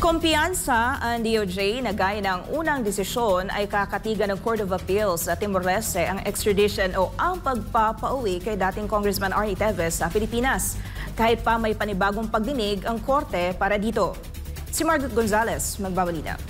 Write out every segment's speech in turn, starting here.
Kumpiyansa ang DOJ na gaya ng unang desisyon ay kakatigan ng Court of Appeals sa Timor-Leste ang extradition o ang pagpapauwi kay dating Congressman Arnie Teves sa Pilipinas. Kahit pa may panibagong pagdinig ang korte para dito. Si Margaret Gonzalez magbabalita.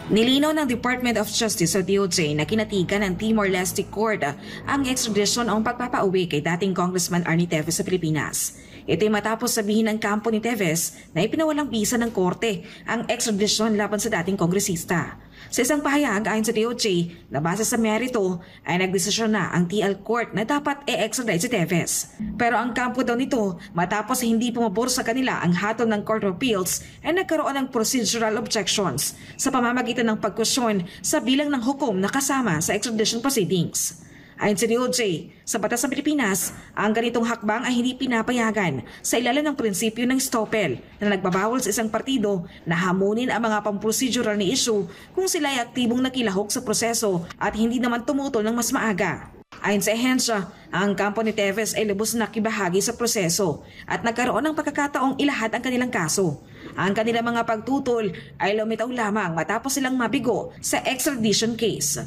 Nilinaw ng Department of Justice o DOJ na kinatigan ng Timor-Leste Court ang extradition o pagpapauwi kay dating Congressman Arnie Teves sa Pilipinas. Ito'y matapos sabihin ng kampo ni Teves na ipinawalang bisa ng korte ang extradition laban sa dating kongresista. Sa isang pahayag ayon sa DOJ na base sa merito ay nagdesisyon na ang TL Court na dapat i-extradite si Teves. Pero ang kampo daw nito matapos hindi pumabor sa kanila ang hatol ng Court of Appeals ay nagkaroon ng procedural objections sa pamamagitan ng pagkusyon sa bilang ng hukom na kasama sa extradition proceedings. Ayon sa DOJ, sa batas ng Pilipinas, ang ganitong hakbang ay hindi pinapayagan sa ilalim ng prinsipyo ng estoppel na nagbabawal sa isang partido na hamunin ang mga pang-procedural na issue kung sila ay aktibong nakilahok sa proseso at hindi naman tumutol ng mas maaga. Ayon sa ehensya, ang kampo ni Teves ay lubos na nakibahagi sa proseso at nagkaroon ng pagkakataong ilahad ang kanilang kaso. Ang kanilang mga pagtutol ay lumitaw lamang matapos silang mabigo sa extradition case.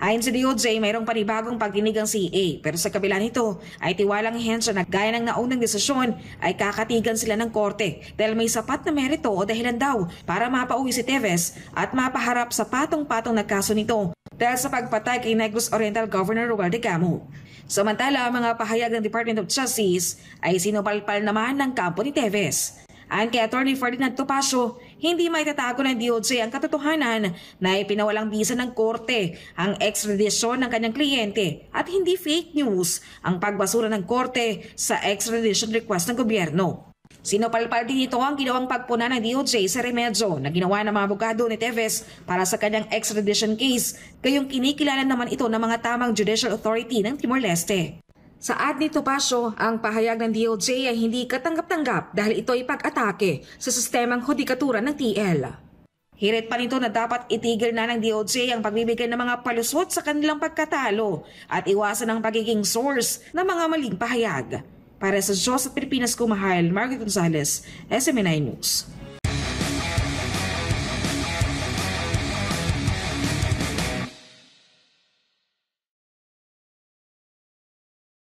Ayon sa DOJ, mayroong panibagong pagdinig ang CA pero sa kabila nito ay tiwalang ehensya na gaya ng naunang desisyon ay kakatigan sila ng korte dahil may sapat na merito o dahilan daw para mapauwi si Teves at mapaharap sa patong-patong na kaso nito dahil sa pagpatay kay Negros Oriental Governor Roel de Camo. Samantala, ang mga pahayag ng Department of Justice ay sinupalpal naman ng kampo ni Teves. Ayon kay Attorney Ferdinand Topacio, hindi maitatago ng DOJ ang katotohanan na ipinawalang bisa ng korte ang extradition ng kanyang kliyente at hindi fake news ang pagbasura ng korte sa extradition request ng gobyerno. Sinupalpal din ito ang ginawang pagpuna ng DOJ sa remedyo na ginawa ng mga abogado ni Teves para sa kanyang extradition case, gayong kinikilala naman ito ng mga tamang judicial authority ng Timor-Leste. Sa ad ni Topacio, ang pahayag ng DOJ ay hindi katanggap-tanggap dahil ito ay pag-atake sa sistemang hudikatura ng TL. Hirit pa nito na dapat itigil na ng DOJ ang pagbibigay ng mga palusot sa kanilang pagkatalo at iwasan ang pagiging source ng mga maling pahayag. Para sa Diyos at Pilipinas Kumahal, Margaret Gonzalez, SMNI News.